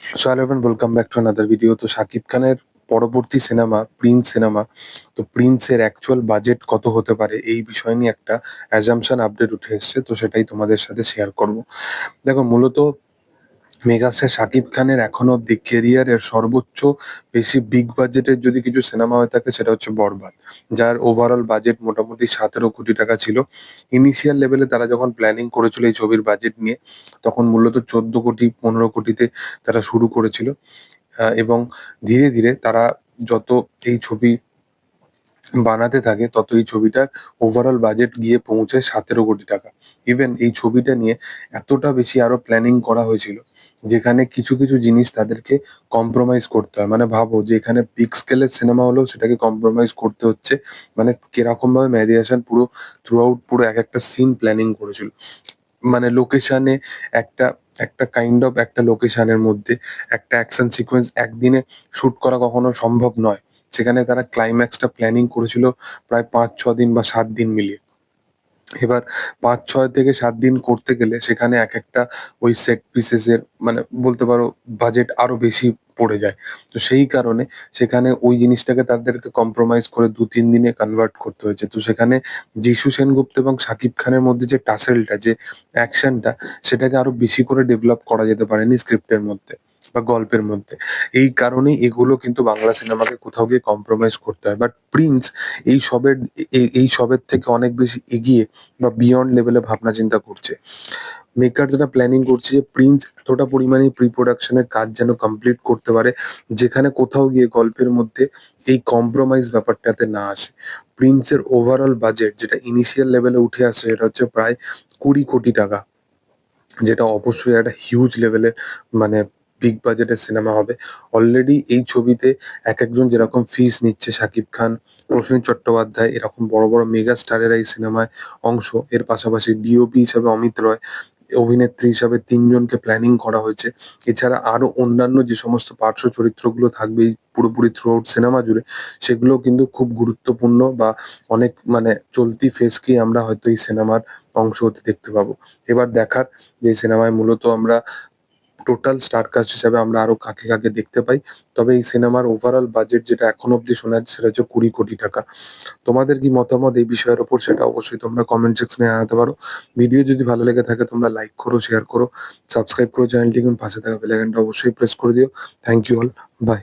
So hello everyone, welcome back to another video. তো শাকিব খানের পরবর্তী সিনেমা প্রিন্স সিনেমা, তো প্রিন্সের অ্যাকচুয়াল বাজেট কত হতে পারে এই বিষয় নিয়ে একটা অ্যাজাম্পশন আপডেট উঠে এসেছে। তো সেটাই তোমাদের সাথে শেয়ার করব। দেখো, মূলত মেগাস্টার শাকিব খানের এখনো অব্দি কেরিয়ারের সর্বোচ্চ বেশি বিগ বাজেটের যদি কিছু সিনেমা হয়ে থাকে সেটা হচ্ছে বরবাদ, যার ওভারঅল বাজেট মোটামুটি 17 কোটি টাকা ছিল। ইনিশিয়াল লেভেলে তারা যখন প্ল্যানিং করেছিল এই ছবির বাজেট নিয়ে, তখন মূলত 14 কোটি 15 কোটিতে তারা শুরু করেছিল। এবং ধীরে ধীরে তারা যত এই ছবি বানাতে থাকে তত এই ছবিটার ওভারঅল বাজেট গিয়ে পৌঁছায় 17 কোটি টাকা। ইভেন এই ছবিটা নিয়ে এতটা বেশি আরো প্ল্যানিং করা হয়েছিল, যেখানে কিছু কিছু জিনিস তাদেরকে কম্প্রোমাইজ করতে হয়। মানে ভাবো যে এখানে বিগ স্কেলের সিনেমা হলেও সেটাকে কম্প্রোমাইজ করতে হচ্ছে। মানে কিরকম ভাবে মেহেদী হাসান পুরো থ্রু আউট পুরো এক একটা সিন প্ল্যানিং করেছিল। মানে লোকেশনে একটা একটা কাইন্ড অফ একটা লোকেশনের মধ্যে একটা অ্যাকশন সিকোয়েন্স একদিনে শুট করা কখনো সম্ভব নয়। সেখানে তারা ক্লাইম্যাক্সটা প্ল্যানিং করেছিল প্রায় 5-6 দিন বা 7 দিন মিলিয়ে। এবার 5-6 থেকে 7 দিন করতে গেলে সেখানে এক একটা ওই সেট পিসেস এর মানে বলতে পারো বাজেট আরো বেশি পড়ে যায়। তো সেই কারণে সেখানে ওই জিনিসটাকে তাদেরকে কম্প্রোমাইজ করে 2-3 দিনে কনভার্ট করতে হয়েছে। তো সেখানে যিশু সেনগুপ্ত এবং শাকিব খানের মধ্যে যে টাসেলটা, যে অ্যাকশনটা, সেটাকে আরো বেশি করে ডেভেলপ করা যেতে পারেনি স্ক্রিপ্টের মধ্যে বা গল্পের মধ্যে। এই কারণেই এগুলো কিন্তু বাংলা সিনেমাকে কোথাও গিয়ে কম্প্রোমাইজ করতে হয়। বাট প্রিন্স এই সবের এই সবের থেকে অনেক বেশি এগিয়ে বা বিয়ন্ড লেভেলে ভাবনা চিন্তা করছে। মেকারসরা প্ল্যানিং করছে যে প্রিন্স এতটা পরিমাণে প্রি প্রোডাকশনের কাজ যেন কমপ্লিট করতে পারে, যেখানে কোথাও গিয়ে গল্পের মধ্যে এই কম্প্রোমাইজ ব্যাপারটাতে না আসে। প্রিন্সের ওভারঅল বাজেট যেটা ইনিশিয়াল লেভেলে উঠে আসে সেটা হচ্ছে প্রায় 20 কোটি টাকা, যেটা অবশ্যই একটা হিউজ লেভেলের মানে বিগ বাজেটের সিনেমা হবে। অলরেডি এই ছবিতে এক একজন যেরকম ফিস নিচ্ছে, শাকিব খান, প্রসেনজিৎ চট্টোপাধ্যায়, এরকম বড় বড় মেগা স্টারেরা এই সিনেমায় অংশ। এর পাশাপাশি ডিওপি হিসেবে অমিত রয়, অভিনেত্রী হিসাবে 3জনকে প্ল্যানিং করা হয়েছে। এছাড়া আরো অন্যান্য যে সমস্ত পার্শ্ব চরিত্রগুলো থাকবে এই পুরোপুরি থ্রু আউট সিনেমা জুড়ে, সেগুলো কিন্তু খুব গুরুত্বপূর্ণ বা অনেক মানে চলতি ফেজকেই আমরা হয়তো এই সিনেমার অংশ হতে দেখতে পাবো। এবার দেখার যে সিনেমায় মূলত আমরা টোটাল স্টার কাস্ট হিসাবে আমরা আরো কাকে কাকে দেখতে পাই। তবে এই সিনেমার ওভারঅল বাজেট যেটা এখন অব্দি শোনা যাচ্ছে সেটা হচ্ছে 20 কোটি টাকা। তোমাদের কি মতামত এই বিষয়ের ওপর সেটা অবশ্যই তোমরা কমেন্ট সেকশনে জানাতে পারো। ভিডিও যদি ভালো লেগে থাকে তোমরা লাইক করো, শেয়ার করো, সাবস্ক্রাইব করো চ্যানেলটি এবং পাশে থাকা বেল আইকনটা অবশ্যই প্রেস করে দিও। Thank you all, by.